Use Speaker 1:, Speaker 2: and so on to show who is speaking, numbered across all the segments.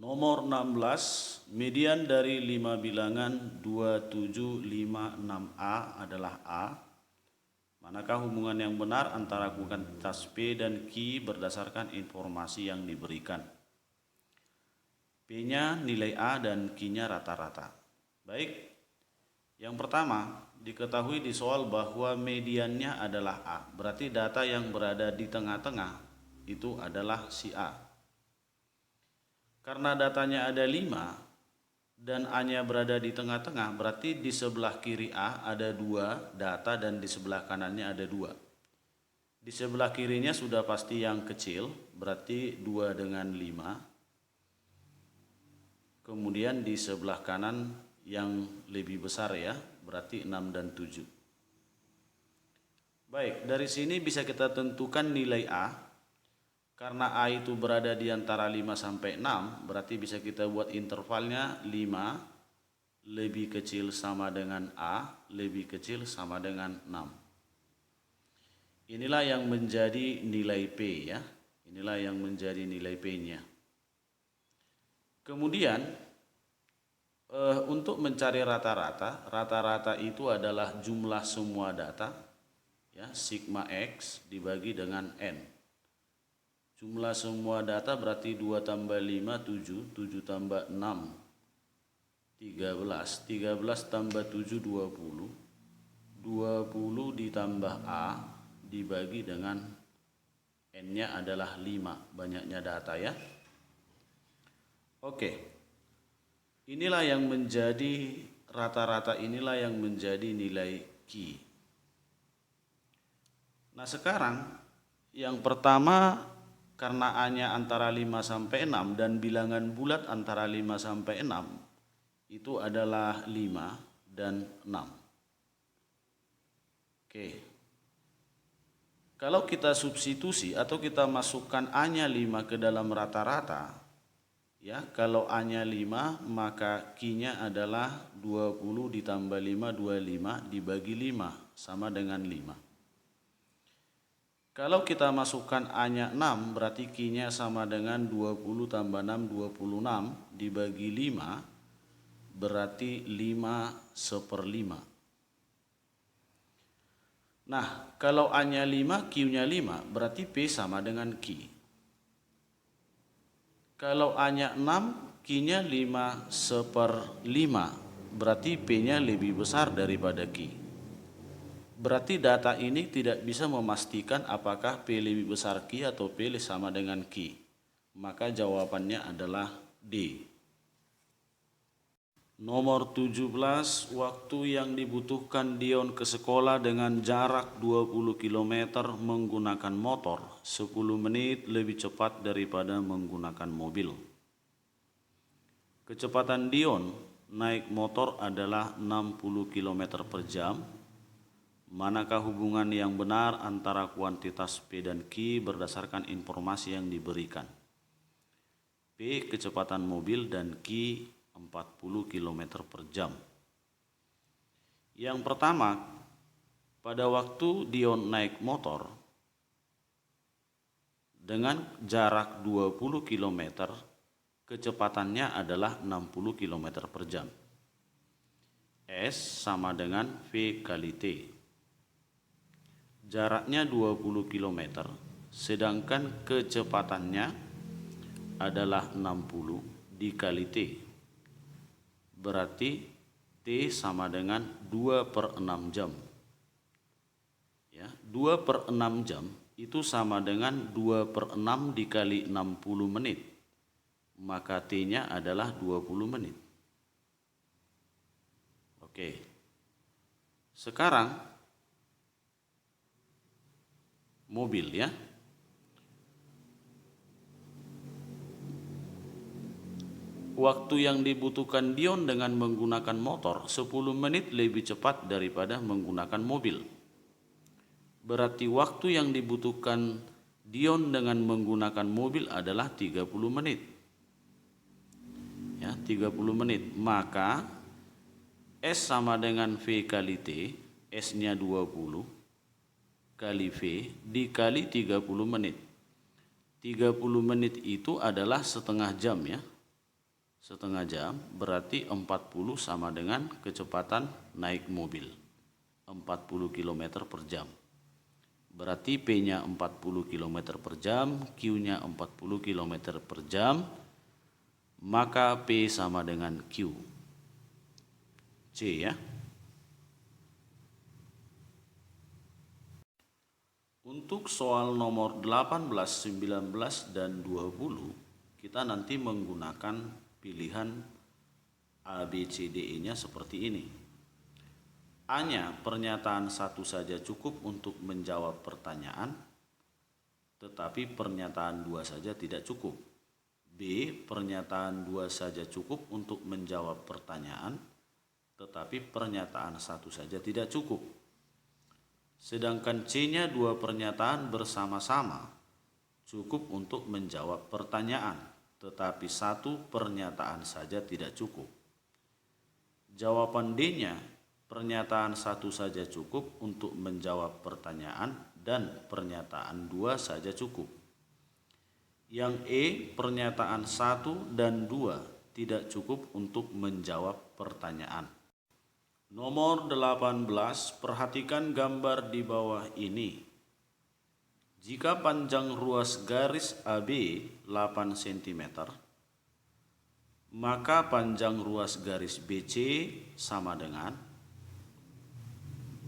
Speaker 1: Nomor 16, median dari 5 bilangan 2756A adalah A. Manakah hubungan yang benar antara kuantitas P dan Q berdasarkan informasi yang diberikan? P-nya nilai A dan Q-nya rata-rata. Baik, yang pertama diketahui di soal bahwa mediannya adalah A. Berarti data yang berada di tengah-tengah itu adalah si A. Karena datanya ada 5 dan A-nya berada di tengah-tengah, berarti di sebelah kiri A ada 2 data dan di sebelah kanannya ada 2. Di sebelah kirinya sudah pasti yang kecil, berarti 2 dengan 5. Kemudian di sebelah kanan yang lebih besar ya, berarti 6 dan 7. Baik, dari sini bisa kita tentukan nilai A. Karena A itu berada di antara 5 sampai 6, berarti bisa kita buat intervalnya 5 lebih kecil sama dengan A, lebih kecil sama dengan 6. Inilah yang menjadi nilai P ya. Inilah yang menjadi nilai P-nya. Kemudian untuk mencari rata-rata, rata-rata itu adalah jumlah semua data ya, sigma X dibagi dengan N. Jumlah semua data berarti 2 tambah 5, 7, 7 tambah 6, 13, 13 tambah 7, 20, 20 ditambah A dibagi dengan N-nya adalah 5, banyaknya data ya. Oke, inilah yang menjadi rata-rata, inilah yang menjadi nilai Q. Nah sekarang yang pertama, karena A-nya antara 5 sampai 6 dan bilangan bulat antara 5 sampai 6 itu adalah 5 dan 6. Oke. Kalau kita substitusi atau kita masukkan A-nya 5 ke dalam rata-rata, ya, kalau A-nya 5 maka Q-nya adalah 20 ditambah 5, 25 dibagi 5 sama dengan 5. Kalau kita masukkan A-nya 6, berarti Q-nya sama dengan 20 tambah 6, 26 dibagi 5, berarti 5/5. Nah, kalau A-nya 5, Q-nya 5, berarti P sama dengan Q. Kalau A-nya 6, Q-nya 5/5, berarti P-nya lebih besar daripada Q. Berarti data ini tidak bisa memastikan apakah P lebih besar Q atau P sama dengan Q. Maka jawabannya adalah D. Nomor 17, waktu yang dibutuhkan Dion ke sekolah dengan jarak 20 km menggunakan motor 10 menit lebih cepat daripada menggunakan mobil. Kecepatan Dion naik motor adalah 60 km per jam. Manakah hubungan yang benar antara kuantitas P dan Q berdasarkan informasi yang diberikan? P kecepatan mobil dan Q 40 km per jam. Yang pertama, pada waktu Dion naik motor dengan jarak 20 km, kecepatannya adalah 60 km per jam. S sama dengan V kali T. Jaraknya 20 km, sedangkan kecepatannya adalah 60 dikali T. Berarti T sama dengan 2/6 jam. Ya, 2/6 jam itu sama dengan 2/6 dikali 60 menit. Maka T-nya adalah 20 menit. Oke. Sekarang mobil ya. Waktu yang dibutuhkan Dion dengan menggunakan motor 10 menit lebih cepat daripada menggunakan mobil. Berarti waktu yang dibutuhkan Dion dengan menggunakan mobil adalah 30 menit. Ya, 30 menit. Maka S sama dengan V kali T, S-nya 20 kali V dikali 30 menit. 30 menit itu adalah setengah jam ya. Setengah jam berarti 40 sama dengan kecepatan naik mobil. 40 km per jam. Berarti P-nya 40 km per jam, Q-nya 40 km per jam, maka P sama dengan Q. C ya. Untuk soal nomor 18, 19, dan 20, kita nanti menggunakan pilihan A, B, C, D, E-nya seperti ini. A-nya pernyataan satu saja cukup untuk menjawab pertanyaan, tetapi pernyataan dua saja tidak cukup. B, pernyataan dua saja cukup untuk menjawab pertanyaan, tetapi pernyataan satu saja tidak cukup. Sedangkan C-nya dua pernyataan bersama-sama cukup untuk menjawab pertanyaan, tetapi satu pernyataan saja tidak cukup. Jawaban D-nya pernyataan satu saja cukup untuk menjawab pertanyaan dan pernyataan dua saja cukup. Yang E, pernyataan satu dan dua tidak cukup untuk menjawab pertanyaan. Nomor 18, perhatikan gambar di bawah ini. Jika panjang ruas garis AB 8 cm, maka panjang ruas garis BC sama dengan,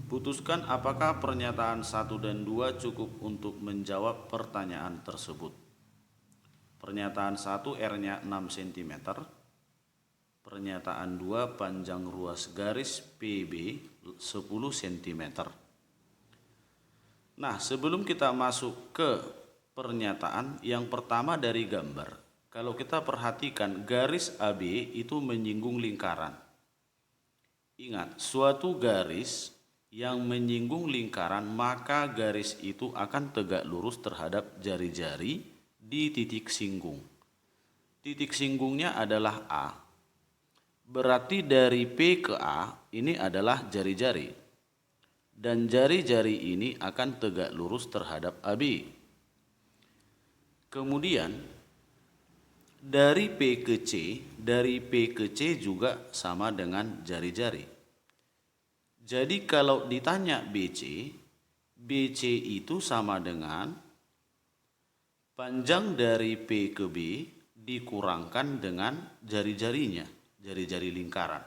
Speaker 1: putuskan apakah pernyataan 1 dan 2 cukup untuk menjawab pertanyaan tersebut. Pernyataan 1 R-nya 6 cm, pernyataan 2 panjang ruas garis PB 10 cm. Nah, sebelum kita masuk ke pernyataan, yang pertama dari gambar. Kalau kita perhatikan garis AB itu menyinggung lingkaran. Ingat, suatu garis yang menyinggung lingkaran, maka garis itu akan tegak lurus terhadap jari-jari di titik singgung. Titik singgungnya adalah A. Berarti dari P ke A ini adalah jari-jari. Dan jari-jari ini akan tegak lurus terhadap AB. Kemudian dari P ke C juga sama dengan jari-jari. Jadi kalau ditanya BC itu sama dengan panjang dari P ke B dikurangkan dengan jari-jarinya, jari-jari lingkaran.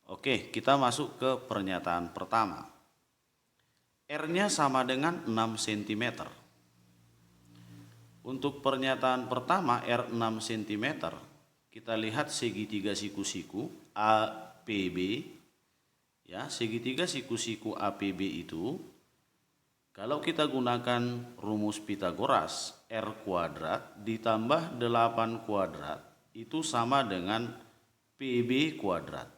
Speaker 1: Oke, kita masuk ke pernyataan pertama. R-nya sama dengan 6 cm. Untuk pernyataan pertama R 6 cm, kita lihat segitiga siku-siku APB. Ya, segitiga siku-siku APB itu, kalau kita gunakan rumus Pitagoras, R kuadrat ditambah 8 kuadrat itu sama dengan PB kuadrat.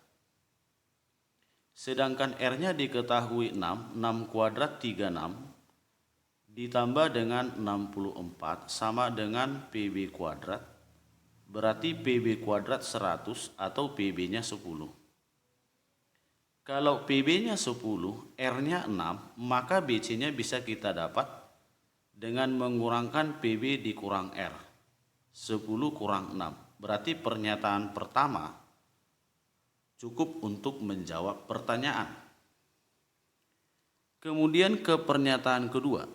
Speaker 1: Sedangkan R-nya diketahui 6 kuadrat 36 ditambah dengan 64 sama dengan PB kuadrat. Berarti PB kuadrat 100 atau PB-nya 10. Kalau PB-nya 10, R-nya 6, maka BC-nya bisa kita dapat dengan mengurangkan PB dikurang R. 10 kurang 6. Berarti pernyataan pertama cukup untuk menjawab pertanyaan. Kemudian ke pernyataan kedua.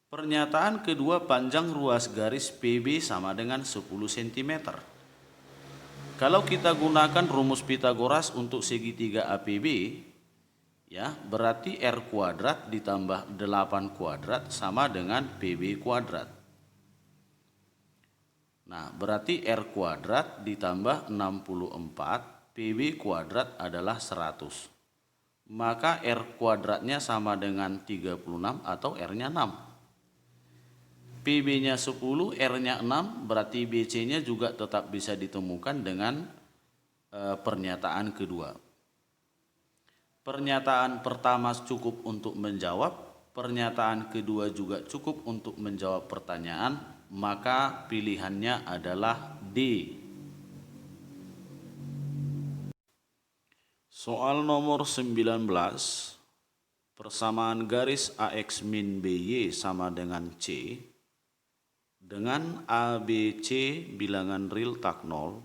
Speaker 1: Pernyataan kedua, panjang ruas garis PB sama dengan 10 cm. Kalau kita gunakan rumus Pitagoras untuk segitiga APB, ya, berarti R kuadrat ditambah 8 kuadrat sama dengan PB kuadrat. Nah, berarti R kuadrat ditambah 64, PB kuadrat adalah 100. Maka R kuadratnya sama dengan 36 atau R-nya 6. PB-nya 10, R-nya 6, berarti BC-nya juga tetap bisa ditemukan dengan pernyataan kedua. Pernyataan pertama cukup untuk menjawab, pernyataan kedua juga cukup untuk menjawab pertanyaan, maka pilihannya adalah D. Soal nomor 19, persamaan garis AX min BY sama dengan C, dengan ABC bilangan real tak 0,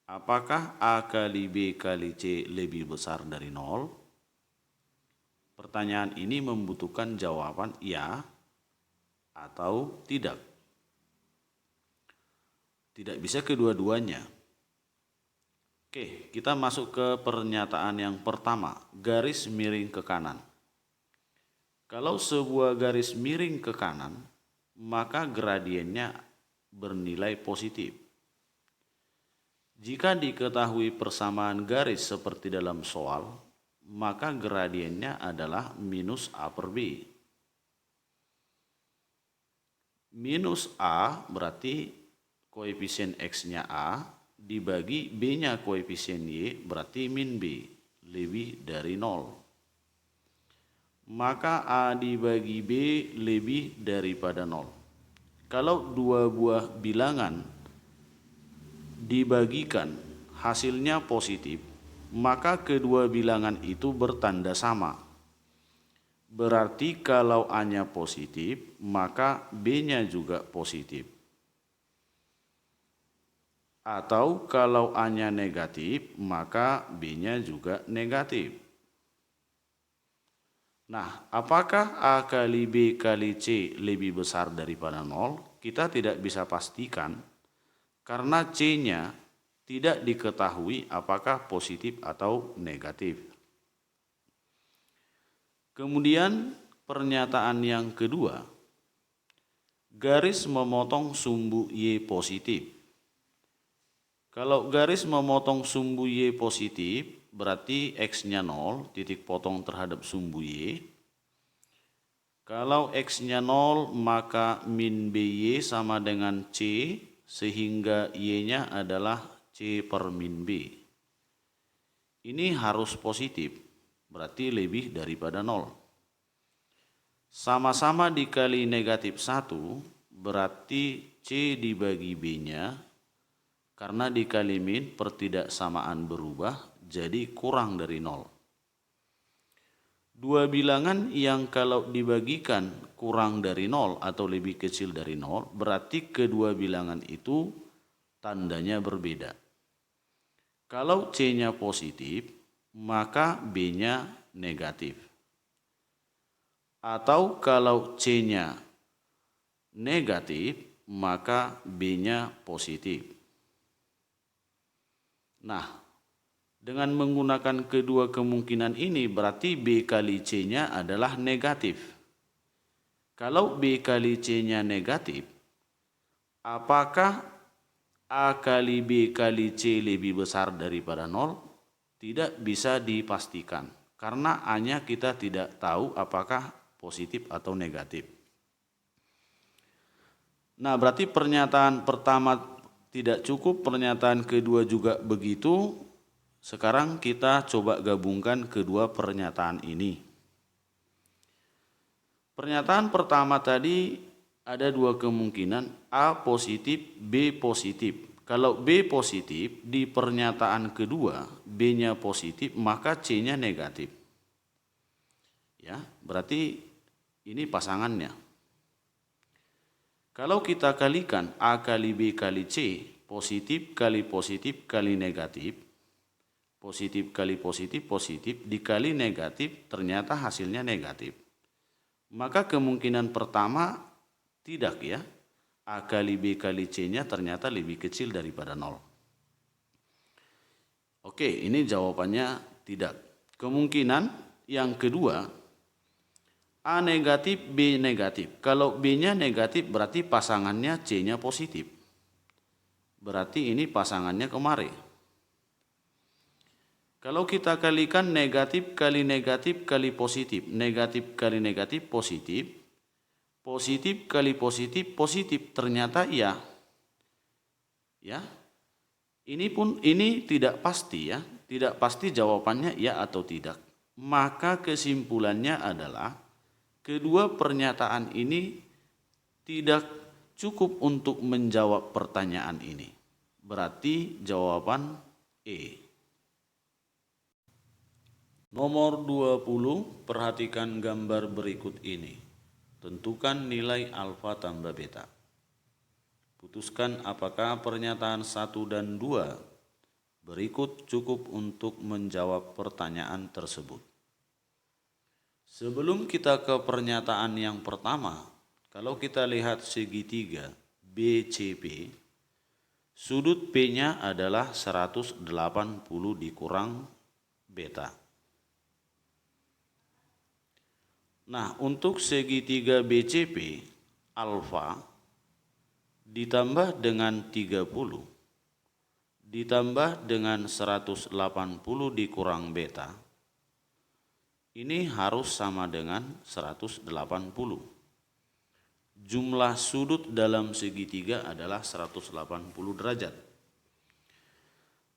Speaker 1: apakah A kali B kali C lebih besar dari 0? Pertanyaan ini membutuhkan jawaban ya atau tidak. Tidak bisa kedua-duanya. Oke, kita masuk ke pernyataan yang pertama, garis miring ke kanan. Kalau sebuah garis miring ke kanan, maka gradiennya bernilai positif. Jika diketahui persamaan garis seperti dalam soal, maka gradiennya adalah minus A per B. Minus A berarti koefisien X-nya A, dibagi B-nya koefisien Y berarti min B, lebih dari 0. Maka A dibagi B lebih daripada 0. Kalau dua buah bilangan dibagikan hasilnya positif, maka kedua bilangan itu bertanda sama. Berarti kalau A-nya positif, maka B-nya juga positif. Atau kalau A-nya negatif, maka B-nya juga negatif. Nah, apakah A kali B kali C lebih besar daripada 0? Kita tidak bisa pastikan karena C-nya tidak diketahui apakah positif atau negatif. Kemudian pernyataan yang kedua, garis memotong sumbu Y positif. Kalau garis memotong sumbu Y positif, berarti X-nya 0, titik potong terhadap sumbu Y. Kalau X-nya 0, maka min BY sama dengan C, sehingga Y-nya adalah C per min B. Ini harus positif, berarti lebih daripada 0. Sama-sama dikali negatif 1, berarti C dibagi B-nya, karena dikali min pertidaksamaan berubah, jadi kurang dari 0. Dua bilangan yang kalau dibagikan kurang dari 0 atau lebih kecil dari 0, berarti kedua bilangan itu tandanya berbeda. Kalau C-nya positif, maka B-nya negatif. Atau kalau C-nya negatif, maka B-nya positif. Nah, dengan menggunakan kedua kemungkinan ini berarti B kali C-nya adalah negatif. Kalau B kali C-nya negatif, apakah A kali B kali C lebih besar daripada 0? Tidak bisa dipastikan. Karena A-nya kita tidak tahu apakah positif atau negatif. Nah, berarti pernyataan pertama tidak cukup, pernyataan kedua juga begitu. Sekarang kita coba gabungkan kedua pernyataan ini. Pernyataan pertama tadi ada dua kemungkinan, A positif, B positif. Kalau B positif, di pernyataan kedua B-nya positif, maka C-nya negatif. Ya, berarti ini pasangannya. Kalau kita kalikan A kali B kali C, positif kali negatif, positif kali positif, positif, dikali negatif, ternyata hasilnya negatif. Maka kemungkinan pertama tidak ya, A kali B kali C-nya ternyata lebih kecil daripada 0. Oke, ini jawabannya tidak. Kemungkinan yang kedua, A negatif, B negatif. Kalau B-nya negatif berarti pasangannya C-nya positif. Berarti ini pasangannya kemari. Kalau kita kalikan negatif kali positif, negatif kali negatif positif, positif kali positif, positif, ternyata iya. Ya. Ini tidak pasti ya, tidak pasti jawabannya iya atau tidak. Maka kesimpulannya adalah Kedua pernyataan ini tidak cukup untuk menjawab pertanyaan ini. Berarti jawaban E. Nomor 20, perhatikan gambar berikut ini. Tentukan nilai alfa tambah beta. Putuskan apakah pernyataan 1 dan 2 berikut cukup untuk menjawab pertanyaan tersebut. Sebelum kita ke pernyataan yang pertama, kalau kita lihat segitiga BCP, sudut P-nya adalah 180 dikurang beta. Nah, untuk segitiga BCP, alfa ditambah dengan 30 ditambah dengan 180 dikurang beta, ini harus sama dengan 180. Jumlah sudut dalam segitiga adalah 180 derajat.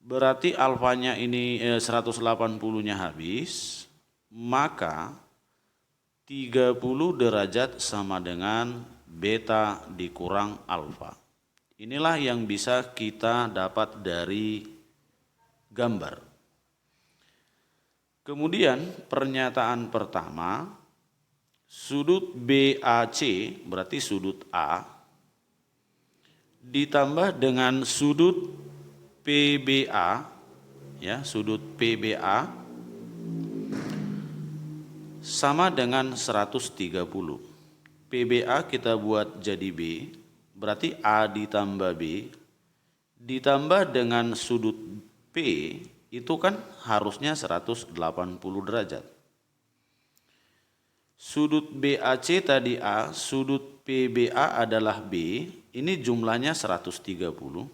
Speaker 1: Berarti alfanya ini 180-nya habis, maka 30 derajat sama dengan beta dikurang alfa. Inilah yang bisa kita dapat dari gambar. Kemudian pernyataan pertama, sudut BAC berarti sudut A ditambah dengan sudut PBA, ya, sudut PBA sama dengan 130. PBA kita buat jadi B, berarti A ditambah B, ditambah dengan sudut P, itu kan harusnya 180 derajat. Sudut BAC tadi A, sudut PBA adalah B, ini jumlahnya 130.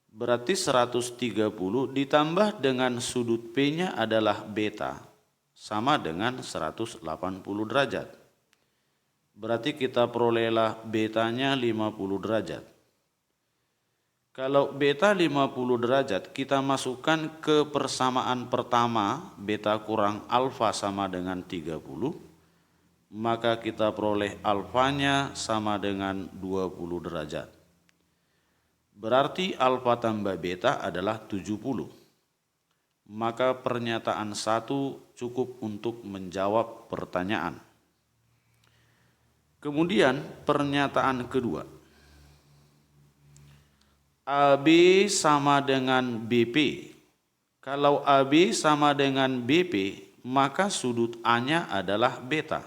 Speaker 1: Berarti 130 ditambah dengan sudut P-nya adalah beta, sama dengan 180 derajat. Berarti kita perolehlah betanya 50 derajat. Kalau beta 50 derajat, kita masukkan ke persamaan pertama, beta kurang alfa sama dengan 30, maka kita peroleh alfanya sama dengan 20 derajat. Berarti alfa tambah beta adalah 70. Maka pernyataan 1 cukup untuk menjawab pertanyaan. Kemudian pernyataan kedua, AB sama dengan BP. Kalau AB sama dengan BP, maka sudut A-nya adalah beta.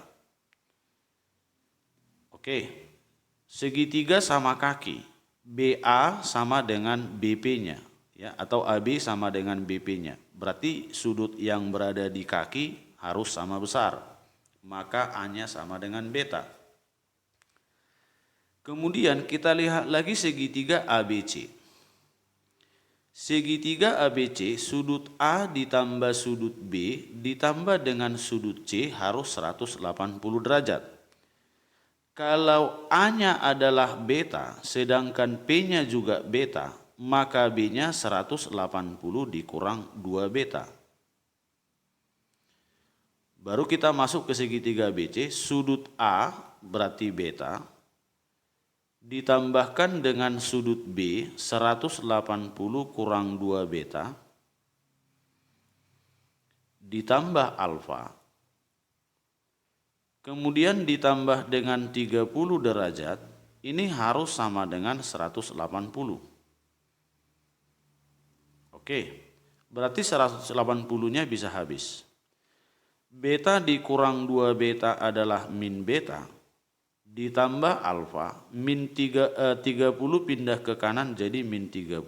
Speaker 1: Oke, segitiga sama kaki, BA sama dengan BP-nya, ya, atau AB sama dengan BP-nya. Berarti sudut yang berada di kaki harus sama besar, maka A-nya sama dengan beta. Kemudian kita lihat lagi segitiga ABC. Segitiga ABC, sudut A ditambah sudut B ditambah dengan sudut C harus 180 derajat. Kalau A-nya adalah beta, sedangkan P-nya juga beta, maka B-nya 180 dikurang 2 beta. Baru kita masuk ke segitiga BC, sudut A berarti beta, ditambahkan dengan sudut B 180 kurang 2 beta, ditambah alfa, kemudian ditambah dengan 30 derajat, ini harus sama dengan 180. Oke, berarti 180-nya bisa habis. Beta dikurang 2 beta adalah min beta, ditambah alfa, min 30 pindah ke kanan jadi min 30.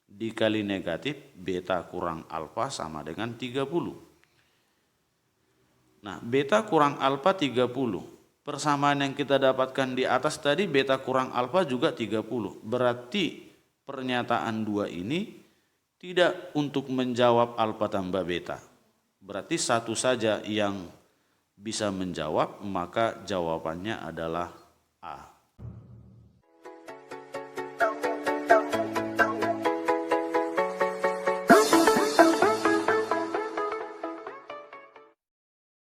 Speaker 1: Dikali negatif, beta kurang alfa sama dengan 30. Nah, beta kurang alfa 30. Persamaan yang kita dapatkan di atas tadi, beta kurang alfa juga 30. Berarti pernyataan 2 ini tidak untuk menjawab alfa tambah beta. Berarti satu saja yang bisa menjawab, maka jawabannya adalah A.